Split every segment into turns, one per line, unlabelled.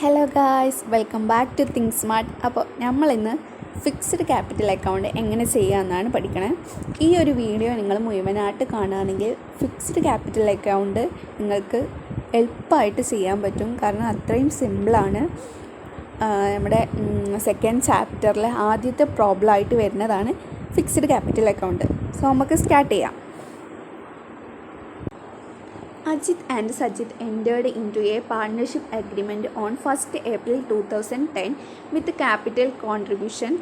Hello guys, welcome back to Think Smart. അപ്പോൾ നമ്മളിന്ന് fixed capital account എങ്ങനെ ചെയ്യാമെന്നാണ് പഠിക്കണേ. ഈ ഒരു വീഡിയോ നിങ്ങൾ മുഴുവനായിട്ട് കാണുകയാണെങ്കിൽ ഫിക്സ്ഡ് ക്യാപിറ്റൽ അക്കൗണ്ട് നിങ്ങൾക്ക് എളുപ്പമായിട്ട് ചെയ്യാൻ പറ്റും. കാരണം അത്രയും സിമ്പിളാണ്. നമ്മുടെ സെക്കൻഡ് ചാപ്റ്ററിലെ ആദ്യത്തെ പ്രോബ്ലമായിട്ട് വരുന്നതാണ് ഫിക്സ്ഡ് ക്യാപിറ്റൽ അക്കൗണ്ട്. സോ നമുക്ക് സ്റ്റാർട്ട് ചെയ്യാം. Ajit and Sajit entered into a partnership agreement on 1st April 2010 with capital contribution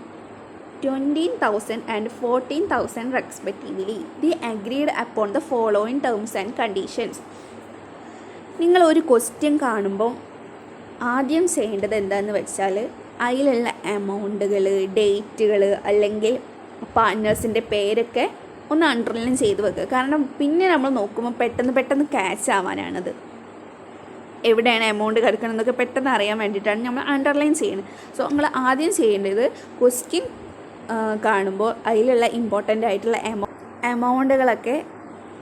20,000 and 14,000 respectively. They agreed upon the following terms and conditions. നിങ്ങൾ ഒരു ക്വസ്റ്റ്യൻ കാണുമ്പോൾ ആദ്യം ചെയ്യേണ്ടത് എന്താണെന്ന് വെച്ചാൽ അതിലുള്ള എമൗണ്ടുകൾ, ഡേറ്റുകൾ അല്ലെങ്കിൽ പാർട്ട്നേഴ്സിൻ്റെ പേരൊക്കെ ഒന്ന് അണ്ടർലൈൻ ചെയ്ത് വെക്കുക. കാരണം പിന്നെ നമ്മൾ നോക്കുമ്പോൾ പെട്ടെന്ന് ക്യാച്ച് ആവാനാണത്. എവിടെയാണ് എമൗണ്ട് കിടക്കണമെന്നൊക്കെ പെട്ടെന്ന് അറിയാൻ വേണ്ടിയിട്ടാണ് നമ്മൾ അണ്ടർലൈൻ ചെയ്യുന്നത്. സോ നമ്മൾ ആദ്യം ചെയ്യേണ്ടത് ക്വസ്റ്റ്യൻ കാണുമ്പോൾ അതിലുള്ള ഇമ്പോർട്ടൻ്റ് ആയിട്ടുള്ള എമൗണ്ടുകളൊക്കെ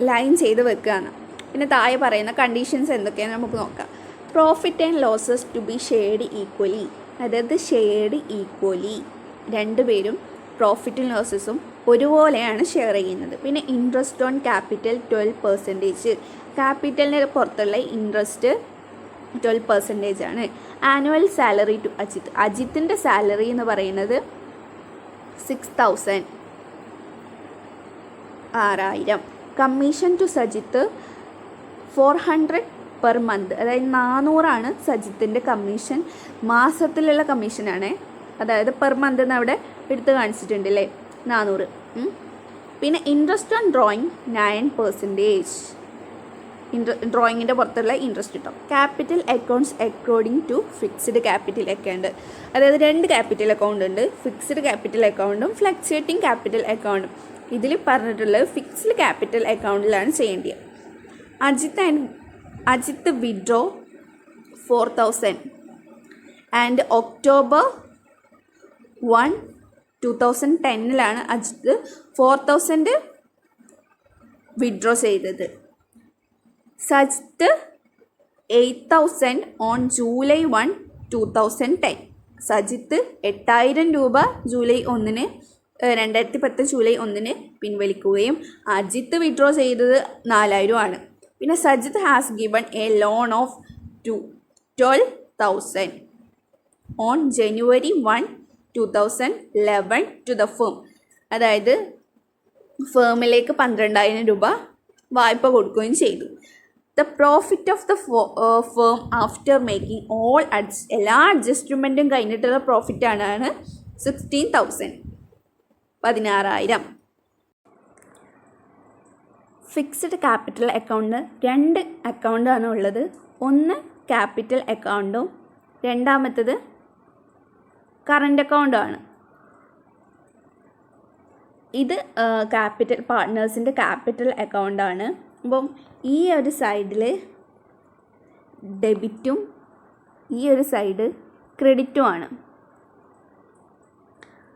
ലൈൻ ചെയ്ത് വെക്കുകയാണ്. പിന്നെ താഴെ പറയുന്ന കണ്ടീഷൻസ് എന്തൊക്കെയാണ് നമുക്ക് നോക്കാം. Profit and losses to be shared equally, അതായത് ഷെയർഡ് ഈക്വലി, രണ്ടുപേരും പ്രോഫിറ്റും ലോസസും ഒരുപോലെയാണ് ഷെയർ ചെയ്യുന്നത്. പിന്നെ ഇൻട്രസ്റ്റ് ഓൺ ക്യാപിറ്റൽ 12%, ക്യാപിറ്റലിന് പുറത്തുള്ള ഇൻട്രസ്റ്റ് 12% ആണ്. ആനുവൽ സാലറി ടു അജിത്ത്, അജിത്തിൻ്റെ സാലറി എന്ന് പറയുന്നത് 6,000, 6,000. Commission to Sajith 400 per month, അതായത് 400 സജിത്തിൻ്റെ കമ്മീഷൻ. മാസത്തിലുള്ള കമ്മീഷനാണ്, അതായത് പെർ മന്ത് എന്ന് അവിടെ എടുത്ത് കാണിച്ചിട്ടുണ്ടല്ലേ, 400. പിന്നെ ഇൻട്രസ്റ്റ് ഓൺ ഡ്രോയിങ് 9%, ഡ്രോയിങ്ങിൻ്റെ പുറത്തുള്ള ഇൻട്രസ്റ്റ് കിട്ടും. Capital accounts according to fixed capital account, അതായത് 2 ക്യാപിറ്റൽ അക്കൗണ്ട് ഉണ്ട്, ഫിക്സ്ഡ് ക്യാപിറ്റൽ അക്കൗണ്ടും ഫ്ലക്ച്വേറ്റിംഗ് ക്യാപിറ്റൽ അക്കൗണ്ടും. ഇതിൽ പറഞ്ഞിട്ടുള്ളത് ഫിക്സ്ഡ് ക്യാപിറ്റൽ അക്കൗണ്ടിലാണ് ചെയ്യേണ്ടത്. Ajith withdraw 4,000 and October 1, 2010 Ajith 4,000 withdraw ചെയ്തത്. Sajith 8,000 on July 1, 2010. സജിത്ത് 8,000 രൂപ ജൂലൈ 1, 2010 ജൂലൈ 1 പിൻവലിക്കുകയും അജിത്ത് വിഡ്രോ ചെയ്തത് 4,000 ആണ്. പിന്നെ Sajith has given a loan of 12,000 on January 1, 2011 to the firm, അതായത് ഫേമിലേക്ക് 12,000 രൂപ വായ്പ കൊടുക്കുകയും ചെയ്തു. The profit of the firm after making all എല്ലാ അഡ്ജസ്റ്റ്മെൻറ്റും കഴിഞ്ഞിട്ടുള്ള പ്രോഫിറ്റാണ് 16,000, 16,000. ഫിക്സ്ഡ് ക്യാപിറ്റൽ അക്കൗണ്ടിന് 2 അക്കൗണ്ടാണ് ഉള്ളത്. ഒന്ന് ക്യാപിറ്റൽ അക്കൗണ്ടും രണ്ടാമത്തത് കറണ്ട് അക്കൗണ്ടാണ്. ഇത് ക്യാപിറ്റൽ പാർട്ട്നേഴ്സിൻ്റെ ക്യാപിറ്റൽ അക്കൗണ്ടാണ്. അപ്പം ഈ ഒരു സൈഡിൽ ഡെബിറ്റും ഈ ഒരു സൈഡ് ക്രെഡിറ്റുമാണ്.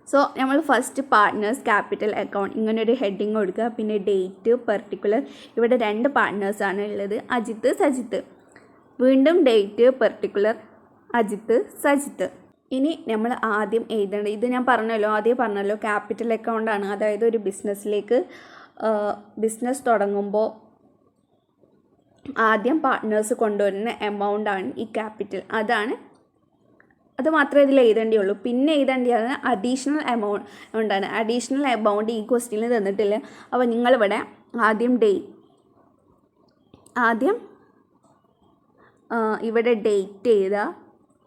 സോ നമ്മൾ ഫസ്റ്റ് പാർട്ട്നേഴ്സ് ക്യാപിറ്റൽ അക്കൗണ്ട് ഇങ്ങനൊരു ഹെഡിങ് കൊടുക്കുക. പിന്നെ ഡേറ്റ്, പെർട്ടിക്കുലർ. ഇവിടെ 2 പാർട്ട്നേഴ്സാണ് ഉള്ളത്, അജിത്ത്, സജിത്ത്. വീണ്ടും ഡേറ്റ്, പെർട്ടിക്കുലർ, അജിത്ത്, സജിത്ത്. ഇനി നമ്മൾ ആദ്യം എഴുതേണ്ടത്, ഇത് ഞാൻ ആദ്യം പറഞ്ഞല്ലോ ക്യാപിറ്റൽ അക്കൗണ്ടാണ്. അതായത് ഒരു ബിസിനസ് തുടങ്ങുമ്പോൾ ആദ്യം പാർട്ട്നേഴ്സ് കൊണ്ടുവരുന്ന എമൗണ്ടാണ് ഈ ക്യാപിറ്റൽ. അത് മാത്രമേ ഇതിൽ എഴുതേണ്ടിയുള്ളൂ. പിന്നെ എഴുതേണ്ടത് അഡീഷണൽ എമൗണ്ടാണ്. അഡീഷണൽ എമൗണ്ട് ഈ ക്വസ്റ്റ്യനിൽ തന്നിട്ടില്ല. അപ്പോൾ നിങ്ങളിവിടെ ഇവിടെ ഡേറ്റ് എഴുതുക.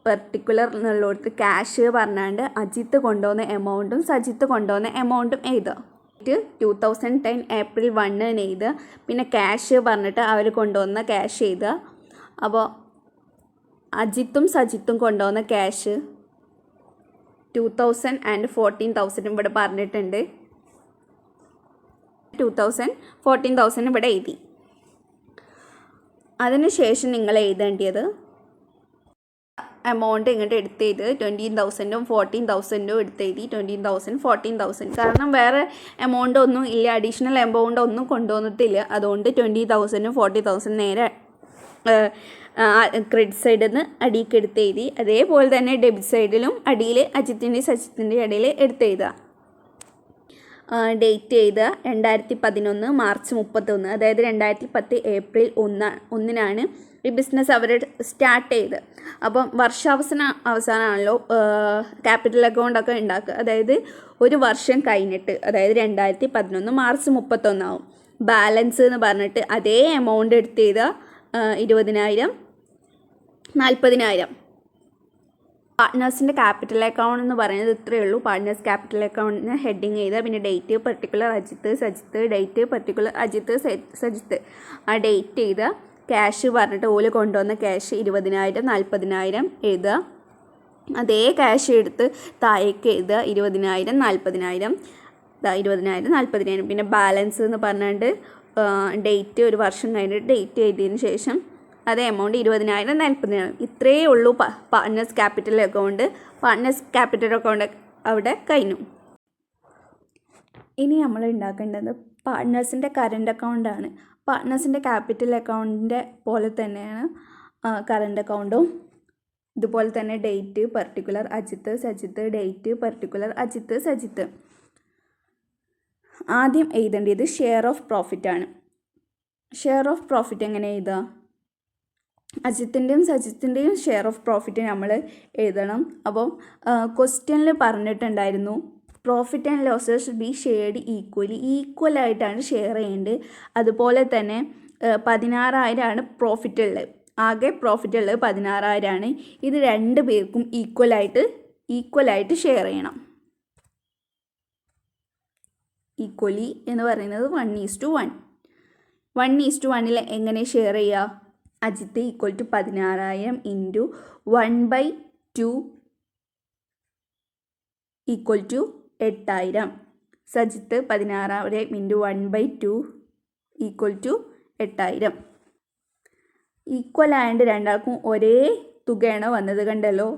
പെർട്ടിക്കുലർ എന്നുള്ളടത്ത് ക്യാഷ് പറഞ്ഞാണ്ട് അജിത്ത് കൊണ്ടുവന്ന എമൗണ്ടും സജിത്ത് കൊണ്ടുവന്ന എമൗണ്ടും എഴുതുക. 2010 ഏപ്രിൽ 1 എഴുതുക. പിന്നെ ക്യാഷ് പറഞ്ഞിട്ട് അവർ കൊണ്ടുവന്ന ക്യാഷ് എഴുതുക. അപ്പോൾ അജിത്തും സജിത്തും കൊണ്ടുവന്ന ക്യാഷ് 2,000 ആൻഡ് 14,000 ഇവിടെ പറഞ്ഞിട്ടുണ്ട്. 2,000, 14,000 ഇവിടെ എഴുതി. അതിനുശേഷം നിങ്ങൾ എഴുതേണ്ടത് എമൗണ്ട് ഇങ്ങോട്ട് എടുത്തെഴുത്. 20,000ഉം 14,000ഉം എടുത്തെഴുതി. 20,000, 14,000. കാരണം വേറെ എമൗണ്ട് ഒന്നും ഇല്ല, അഡീഷണൽ എമൗണ്ട് ഒന്നും കൊണ്ടുവന്നിട്ടില്ല. അതുകൊണ്ട് 20,000ഉം 40,000 നേരെ ക്രെഡിറ്റ് സൈഡിൽ നിന്ന് അടിയിലേക്ക് എടുത്ത് എഴുതി. അതേപോലെ തന്നെ ഡെബിറ്റ് സൈഡിലും അടിയിൽ അജിത്തിൻ്റെയും സജിത്തിൻ്റെയും ഇടയിൽ എടുത്ത് എഴുതുക. ഡേറ്റ് എഴുതുക 2011 മാർച്ച് 31, അതായത് 2010 ഏപ്രിൽ 1 ഈ ബിസിനസ് അവർ സ്റ്റാർട്ട് ചെയ്ത്. അപ്പം അവസാനമാണല്ലോ ക്യാപിറ്റൽ അക്കൗണ്ടൊക്കെ ഉണ്ടാക്കുക. അതായത് ഒരു വർഷം കഴിഞ്ഞിട്ട്, അതായത് 2011 മാർച്ച് 31 ആവും. ബാലൻസ് എന്ന് പറഞ്ഞിട്ട് അതേ എമൗണ്ട് എടുത്ത് ചെയ്താൽ 20,000, 40,000. പാർട്ട്നേഴ്സിൻ്റെ ക്യാപിറ്റൽ അക്കൗണ്ട് എന്ന് പറയുന്നത് ഇത്രയേ ഉള്ളൂ. പാർട്ട്നേഴ്സ് ക്യാപിറ്റൽ അക്കൗണ്ടിന് ഹെഡിങ് ചെയ്താൽ പിന്നെ date particular Ajith Sajith, date particular Ajith Sajith, ആ ഡേറ്റ് ചെയ്താൽ ക്യാഷ് പറഞ്ഞിട്ട് ഓല് കൊണ്ടുവന്ന ക്യാഷ് 20,000, 40,000 എഴുതുക. അതേ ക്യാഷ് എടുത്ത് താഴേക്ക് എഴുതുക 20,000, 40,000, 20,000, 40,000. പിന്നെ ബാലൻസ് എന്ന് പറഞ്ഞാണ്ട് ഡേറ്റ് ഒരു വർഷം കഴിഞ്ഞിട്ട് ഡേറ്റ് എഴുതിയതിന് ശേഷം അതേ എമൗണ്ട് 20,000, 40,000. ഇത്രയേ ഉള്ളൂ partners capital account. Partners capital account അവിടെ കഴിഞ്ഞു. ഇനി നമ്മൾ ഉണ്ടാക്കേണ്ടത് പാർട്ട്നേഴ്സിൻ്റെ കറണ്ട് അക്കൗണ്ടാണ്. പാർട്ട്നേഴ്സിൻ്റെ ക്യാപിറ്റൽ അക്കൗണ്ടിൻ്റെ പോലെ തന്നെയാണ് കറണ്ട് അക്കൗണ്ടും. ഇതുപോലെ തന്നെ date particular Ajith Sajith, date particular Ajith Sajith. ആദ്യം എഴുതേണ്ടത് ഷെയർ ഓഫ് പ്രോഫിറ്റ് ആണ്. ഷെയർ ഓഫ് പ്രോഫിറ്റ് എങ്ങനെ എഴുതുക? അജിത്തിൻ്റെയും സജിത്തിൻ്റെയും ഷെയർ ഓഫ് പ്രോഫിറ്റ് നമ്മൾ എഴുതണം. അപ്പം ക്വസ്റ്റ്യനിൽ പറഞ്ഞിട്ടുണ്ടായിരുന്നു profit and losses be shared ഈക്വലായിട്ടാണ് ഷെയർ ചെയ്യേണ്ടത്. അതുപോലെ തന്നെ 16,000 പ്രോഫിറ്റ് ഉള്ളത്. ആകെ പ്രോഫിറ്റ് ഉള്ളത് 16,000. ഇത് 2 പേർക്കും ഈക്വലായിട്ട് ഷെയർ ചെയ്യണം. ഈക്വലി എന്ന് പറയുന്നത് 1:1. 1:1 എങ്ങനെ ഷെയർ ചെയ്യുക? Ajith equal to 16,000 into 1/2 equal to 8,000. Sajith 16,000 into 1/2 equal to 8,000. Equal ആയതുകൊണ്ട് രണ്ടാൾക്കും ഒരേ തുകയാണ് വന്നത്, കണ്ടല്ലോ.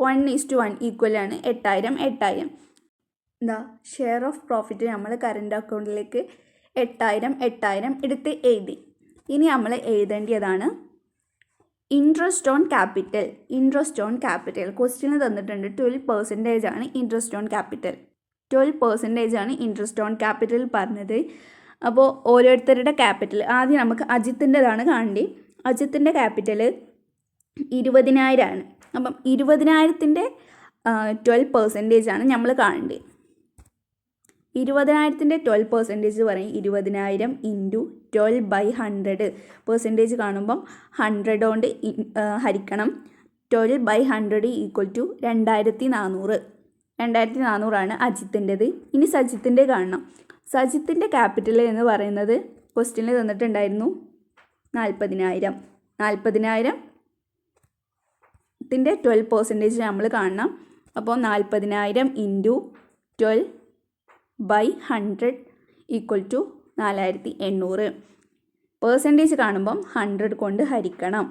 1:1 ഈക്വലാണ് 8,000. എന്താ ഷെയർ ഓഫ് പ്രോഫിറ്റ് നമ്മൾ കറണ്ട് അക്കൗണ്ടിലേക്ക് 8,000 എടുത്ത് എഴുതി. ഇനി നമ്മൾ എഴുതേണ്ടതാണ് ഇൻട്രസ്റ്റ് ഓൺ ക്യാപിറ്റൽ. ക്വസ്റ്റ്യന് തന്നിട്ടുണ്ട് 12% ആണ് ഇൻട്രസ്റ്റ് ഓൺ ക്യാപിറ്റൽ. 12% ആണ് ഇൻട്രസ്റ്റ് ഓൺ ക്യാപിറ്റൽ പറഞ്ഞത്. അപ്പോൾ ഓരോരുത്തരുടെ ക്യാപിറ്റൽ ആദ്യം നമുക്ക് അജിത്തിൻ്റെതാണ് കാണേണ്ടത്. അജിത്തിൻ്റെ ക്യാപിറ്റൽ 20,000 ആണ്. അപ്പം 20,000ൻ്റെ 12% ആണ് നമ്മൾ കാണേണ്ടത്. 20,000ൻ്റെ 12% പറയും 20,000 ഇൻറ്റു 12/100. പെർസെൻറ്റേജ് കാണുമ്പം 100 കൊണ്ട് ഹരിക്കണം. 12/100 ഈക്വൽ ടു 2,400. 2,400 അജിത്തിൻ്റെത്. ഇനി സജിത്തിൻ്റെ കാണണം. സജിത്തിൻ്റെ ക്യാപിറ്റൽ എന്ന് പറയുന്നത് ക്വസ്റ്റ്യനിൽ തന്നിട്ടുണ്ടായിരുന്നു 40,000. 40,000ത്തിൻ്റെ 12% നമ്മൾ കാണണം. അപ്പോൾ 40,000 ഇൻറ്റു 12/100 ഈക്വൽ ടു 4,800. പെർസെൻറ്റേജ് കാണുമ്പം 100 കൊണ്ട് ഹരിക്കണം.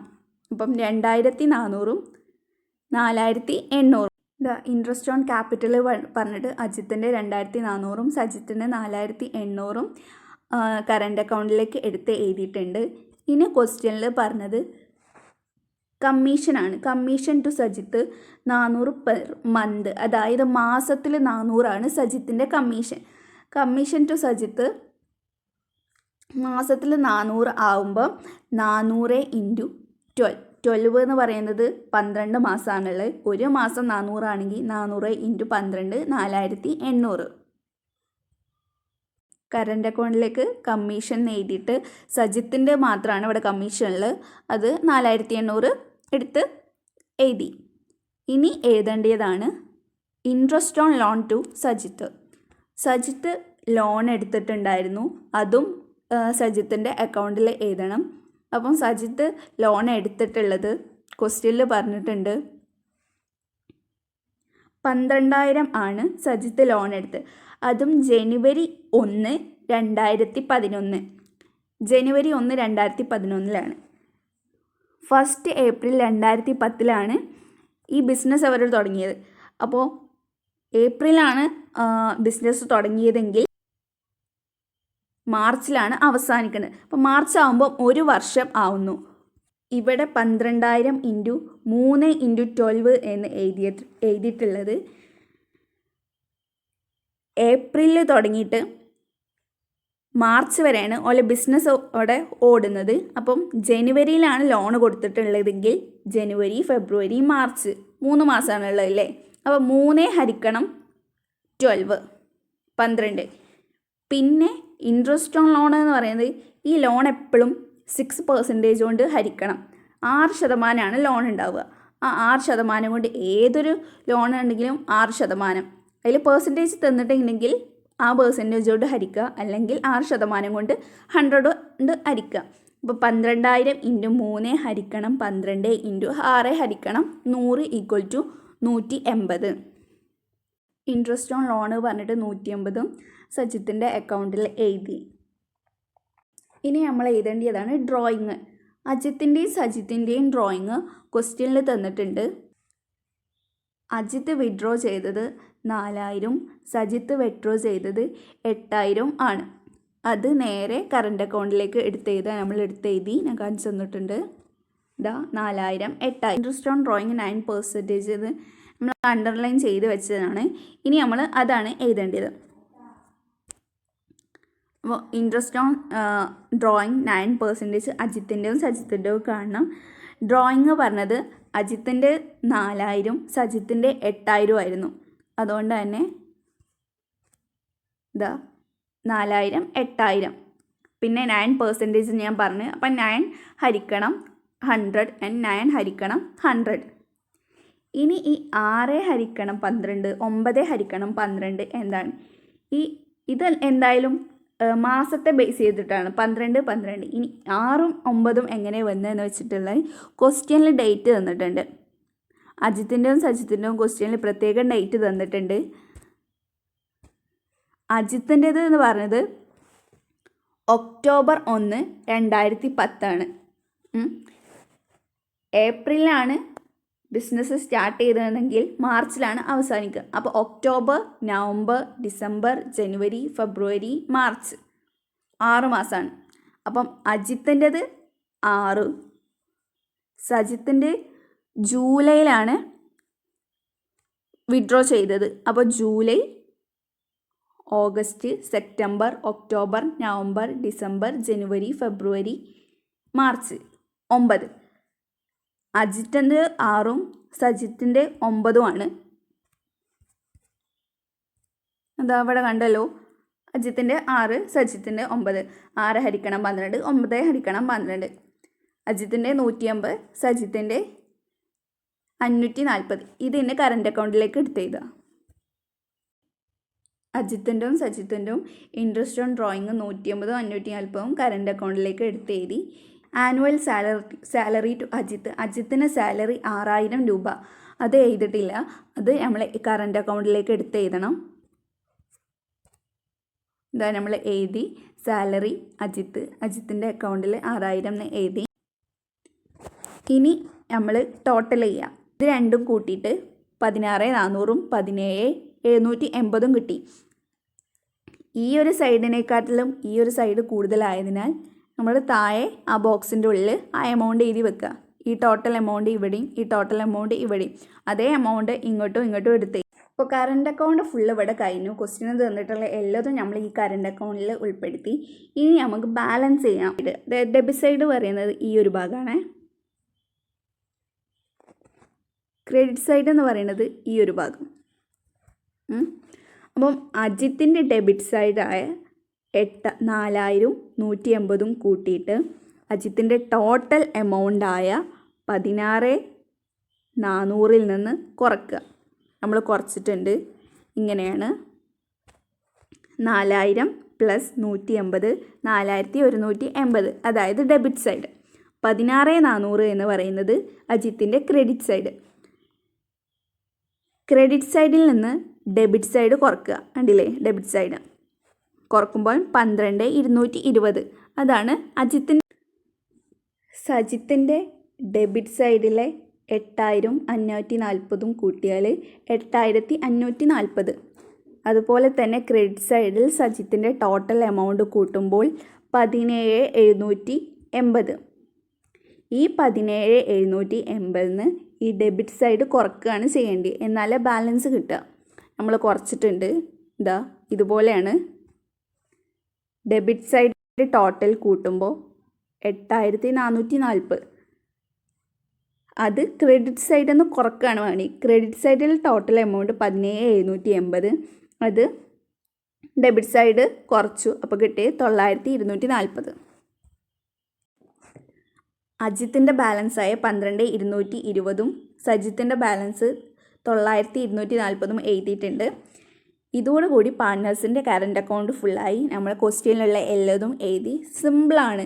അപ്പം 2,400ഉം 4,800. ഇൻട്രസ്റ്റ് ഓൺ ക്യാപിറ്റൽ പറഞ്ഞിട്ട് അജിത്തിൻ്റെ 2,400ഉം സജിത്തിൻ്റെ 4,800ഉം കറണ്ട് അക്കൗണ്ടിലേക്ക് എടുത്ത് എഴുതിയിട്ടുണ്ട്. ഇനി ക്വസ്റ്റ്യനിൽ പറഞ്ഞത് കമ്മീഷനാണ്. Commission to Sajith 400 per month, അതായത് മാസത്തിൽ 400 സജിത്തിൻ്റെ കമ്മീഷൻ. കമ്മീഷൻ ടു സജിത്ത് മാസത്തിൽ 400 ആവുമ്പോൾ 400 ഇൻറ്റു 12 എന്ന് പറയുന്നത് 12 മാസമാണുള്ളത്. ഒരു മാസം 400 ആണെങ്കിൽ 400 ഇൻറ്റു 12 4,800. കറണ്ട് അക്കൗണ്ടിലേക്ക് കമ്മീഷൻ എഴുതിയിട്ട് സജിത്തിൻ്റെ മാത്രമാണ് ഇവിടെ കമ്മീഷനിൽ, അത് 4,800 എടുത്ത് എഴുതി. ഇനി എഴുതേണ്ടതാണ് interest on loan to Sajith. Sajith loan എടുത്തിട്ടുണ്ടായിരുന്നു, അതും സജിത്തിൻ്റെ അക്കൗണ്ടിൽ എഴുതണം. അപ്പം സജിത്ത് ലോൺ എടുത്തിട്ടുള്ളത് ക്വസ്റ്റ്യനിൽ പറഞ്ഞിട്ടുണ്ട് 12,000 ആണ് സജിത്ത് ലോൺ എടുത്ത്. അതും ജനുവരി 1, 2011. ജനുവരി 1, 2011 ഫസ്റ്റ് ഏപ്രിൽ 2010 ഈ ബിസിനസ് അവർ തുടങ്ങിയത്. അപ്പോൾ ഏപ്രിലാണ് ബിസിനസ് തുടങ്ങിയതെങ്കിൽ മാർച്ചിലാണ് അവസാനിക്കുന്നത്. അപ്പോൾ മാർച്ച് ആകുമ്പോൾ ഒരു വർഷം ആവുന്നു. ഇവിടെ 12,000 ഇൻറ്റു 3 ഇൻറ്റു 12 എന്ന് എഴുതിയിട്ടുള്ളത് ഏപ്രിലിൽ തുടങ്ങിയിട്ട് മാർച്ച് വരെയാണ് ഓലെ ബിസിനസ് അവിടെ ഓടുന്നത്. അപ്പം ജനുവരിയിലാണ് ലോൺ കൊടുത്തിട്ടുള്ളതെങ്കിൽ ജനുവരി, ഫെബ്രുവരി, മാർച്ച് 3 മാസമാണുള്ളത് അല്ലേ. അപ്പോൾ 3 ഹരിക്കണം 12 12. പിന്നെ ഇൻട്രസ്റ്റ് ഓൺ ലോൺ എന്ന് പറയുന്നത് ഈ ലോൺ എപ്പോഴും 6% കൊണ്ട് ഹരിക്കണം. 6% ലോൺ ഉണ്ടാവുക. ആ 6% കൊണ്ട് ഏതൊരു ലോൺ ഉണ്ടെങ്കിലും 6%. അതിൽ പെർസെൻറ്റേജ് തന്നിട്ടുണ്ടെങ്കിൽ ആ പെർസെൻറ്റേജ് കൊണ്ട് ഹരിക്കുക, അല്ലെങ്കിൽ 6% കൊണ്ട് 100 കൊണ്ട് ഹരിക്കുക. അപ്പോൾ 12,000 ഇൻറ്റു 3 ഹരിക്കണം 12 ഇൻറ്റു 6 ഹരിക്കണം 100 = 180. ഇൻട്രസ്റ്റ് ഓൺ ലോണ് പറഞ്ഞിട്ട് 180 സജിത്തിൻ്റെ അക്കൗണ്ടിൽ എഴുതി. ഇനി നമ്മൾ എഴുതേണ്ടതാണ് ഡ്രോയിങ്. അജിത്തിൻ്റെയും സജിത്തിൻ്റെയും ഡ്രോയിങ് ക്വസ്റ്റ്യനിൽ തന്നിട്ടുണ്ട്. അജിത്ത് വിഡ്രോ ചെയ്തത് 4,000, സജിത്ത് വിഡ്രോ ചെയ്തത് 8,000 ആണ്. അത് നേരെ കറണ്ട് അക്കൗണ്ടിലേക്ക് എടുത്തെഴുതാൻ നമ്മൾ എടുത്തെഴുതി. ഞാൻ കാണിച്ചു തന്നിട്ടുണ്ട്. ഇതാ 4,000, 8,000. ഇൻട്രസ്റ്റ് ഓൺ ഡ്രോയിങ് 9% ഇത് നമ്മൾ അണ്ടർലൈൻ ചെയ്ത് വെച്ചതാണ്. ഇനി നമ്മൾ അതാണ് എഴുതേണ്ടത്. അപ്പോൾ ഇൻട്രസ്റ്റ് ഓൺ ഡ്രോയിങ് 9% അജിത്തിൻ്റെയും സജിത്തിൻ്റെയും കാണണം. ഡ്രോയിങ് പറഞ്ഞത് അജിത്തിൻ്റെ 4,000, സജിത്തിൻ്റെ 8,000 ആയിരുന്നു. അതുകൊണ്ട് തന്നെ ഇതാ 4,000, 8,000. പിന്നെ 9% ഞാൻ പറഞ്ഞു. അപ്പം 9 ഹരിക്കണം 100 and 9 ഹരിക്കണം 100. ഇനി ഈ 6 ഹരിക്കണം 12, 9 ഹരിക്കണം 12 എന്താണ്? ഇത് എന്തായാലും മാസത്തെ ബേസ് ചെയ്തിട്ടാണ് 12, 12. ഇനി 6ഉം 9ഉം എങ്ങനെ വന്നതെന്ന് വെച്ചിട്ടുള്ളത് ക്വസ്റ്റ്യനിൽ ഡേറ്റ് തന്നിട്ടുണ്ട്. അജിത്തിൻ്റെയും സജിത്തിൻ്റെയും ക്വസ്റ്റ്യനിൽ പ്രത്യേകം ഡേറ്റ് തന്നിട്ടുണ്ട്. അജിത്തിൻ്റേത് എന്ന് പറഞ്ഞത് ഒക്ടോബർ 1, 2010 ഏപ്രിലാണ് ബിസിനസ് സ്റ്റാർട്ട് ചെയ്തതെങ്കിൽ മാർച്ചിലാണ് അവസാനിക്കുക. അപ്പോൾ ഒക്ടോബർ, നവംബർ, ഡിസംബർ, ജനുവരി, ഫെബ്രുവരി, മാർച്ച് 6 മാസമാണ്. അപ്പം അജിത്തിൻ്റേത് 6, സജിത്തിൻ്റെ ജൂലൈയിലാണ് വിഡ്രോ ചെയ്തത്. അപ്പോൾ July, August, September, October, November, December, ജനുവരി, ഫെബ്രുവരി, മാർച്ച് 9. അജിത്തിൻ്റെ 6ഉം സജിത്തിൻ്റെ 9ഉം ആണ്. എന്താ അവിടെ കണ്ടല്ലോ, അജിത്തിൻ്റെ 6, സജിത്തിൻ്റെ 9. 6 ഹരിക്കണം 12, 9 ഹരിക്കണം 12. അജിത്തിൻ്റെ 180, സജിത്തിൻ്റെ 540. ഇതിന് കറണ്ട് അക്കൗണ്ടിലേക്ക് എടുത്തെഴുതുക. അജിത്തിൻ്റെയും സജിത്തിൻ്റെയും ഇൻട്രസ്റ്റ് ഓൺ ഡ്രോയിങ് 180, 540 കറണ്ട് അക്കൗണ്ടിലേക്ക് എടുത്തെഴുതി. ആനുവൽ സാലറി ടു അജിത്തിന് സാലറി 6,000 രൂപ. അത് എഴുതിയിട്ടില്ല. അത് നമ്മൾ കറണ്ട് അക്കൗണ്ടിലേക്ക് എടുത്തെഴുതണം. ഇതാ നമ്മൾ എഴുതി. സാലറി അജിത്തിൻ്റെ അക്കൗണ്ടിൽ 6,000 എന്ന് എഴുതി. ഇനി നമ്മൾ ടോട്ടൽ ചെയ്യാം. ഇത് രണ്ടും കൂട്ടിയിട്ട് 16,400ഉം 17,780 കിട്ടി. ഈ ഒരു സൈഡിനെക്കാട്ടിലും ഈ ഒരു സൈഡ് കൂടുതലായതിനാൽ നമ്മൾ താഴെ ആ ബോക്സിൻ്റെ ഉള്ളിൽ ആ എമൗണ്ട് എഴുതി വെക്കുക. ഈ ടോട്ടൽ എമൗണ്ട് ഇവിടെയും ഈ ടോട്ടൽ എമൗണ്ട് ഇവിടെയും അതേ എമൗണ്ട് ഇങ്ങോട്ടും എടുത്ത്. അപ്പോൾ കറണ്ട് അക്കൗണ്ട് ഫുള്ള് ഇവിടെ കഴിഞ്ഞു. ക്വസ്റ്റ്യൻ തന്നിട്ടുള്ള എല്ലാതും നമ്മൾ ഈ കറണ്ട് അക്കൗണ്ടിൽ ഉൾപ്പെടുത്തി. ഇനി നമുക്ക് ബാലൻസ് ചെയ്യാം. ഡെബിറ്റ് സൈഡ് പറയുന്നത് ഈ ഒരു ഭാഗമാണ്. ക്രെഡിറ്റ് സൈഡ് എന്ന് പറയുന്നത് ഈ ഒരു ഭാഗം. അപ്പം അജിത്തിൻ്റെ ഡെബിറ്റ് സൈഡായ 4,000, 180 കൂട്ടിയിട്ട് അജിത്തിൻ്റെ ടോട്ടൽ എമൗണ്ടായ 16,400 നിന്ന് കുറയ്ക്കുക. നമ്മൾ കുറച്ചിട്ടുണ്ട്. ഇങ്ങനെയാണ് 4,000 + 180, 4,180. അതായത് ഡെബിറ്റ് സൈഡ്. 16,400 എന്ന് പറയുന്നത് അജിത്തിൻ്റെ ക്രെഡിറ്റ് സൈഡ്. ക്രെഡിറ്റ് സൈഡിൽ നിന്ന് ഡെബിറ്റ് സൈഡ് കുറയ്ക്കുക. കണ്ടില്ലേ, ഡെബിറ്റ് സൈഡ് കുറക്കുമ്പോൾ 12,220. അതാണ് സജിത്തിൻ്റെ ഡെബിറ്റ് സൈഡിലെ 8,540 കൂട്ടിയാൽ 8,540. അതുപോലെ തന്നെ ക്രെഡിറ്റ് സൈഡിൽ സജിത്തിൻ്റെ ടോട്ടൽ എമൗണ്ട് കൂട്ടുമ്പോൾ 17,780. ഈ 17,780 ഈ ഡെബിറ്റ് സൈഡ് കുറക്കുകയാണ് ചെയ്യേണ്ടത്, എന്നാലേ ബാലൻസ് കിട്ടുക. നമ്മൾ കുറച്ചിട്ടുണ്ട്, ഇതാ ഇതുപോലെയാണ്. ഡെബിറ്റ് സൈഡ് ടോട്ടൽ കൂട്ടുമ്പോൾ 8,440. അത് ക്രെഡിറ്റ് സൈഡിൽ നിന്ന് കുറക്കുകയാണ് വേണ്ടി. ക്രെഡിറ്റ് സൈഡിൽ ടോട്ടൽ എമൗണ്ട് 17,780, അത് ഡെബിറ്റ് സൈഡ് കുറച്ചു, അപ്പോൾ കിട്ടിയത് 9,240. അജിത്തിൻ്റെ ബാലൻസായ 12,220 സജിത്തിൻ്റെ ബാലൻസ് 9,240 എഴുതിയിട്ടുണ്ട്. ഇതോടുകൂടി പാർട്ട്നേഴ്സിൻ്റെ കറണ്ട് അക്കൗണ്ട് ഫുള്ളായി. നമ്മൾ ക്വസ്റ്റ്യനിലുള്ള എല്ലാതും എഴുതി. സിമ്പിളാണ്.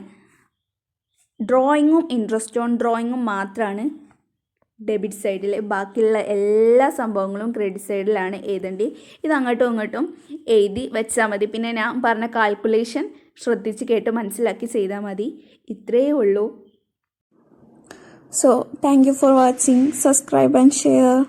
ഡ്രോയിങ്ങും ഇൻട്രസ്റ്റ് ഓൺ ഡ്രോയിങ്ങും മാത്രമാണ് ഡെബിറ്റ് സൈഡിൽ, ബാക്കിയുള്ള എല്ലാ സംഭവങ്ങളും ക്രെഡിറ്റ് സൈഡിലാണ് എഴുതേണ്ടത്. ഇത് അങ്ങോട്ടും ഇങ്ങോട്ടും എഴുതി വെച്ചാൽ മതി. പിന്നെ ഞാൻ പറഞ്ഞ കാൽക്കുലേഷൻ ശ്രദ്ധിച്ച് കേട്ട് മനസ്സിലാക്കി ചെയ്താൽ മതി. ഇത്രയേ ഉള്ളൂ.
So, thank you for watching. Subscribe and share.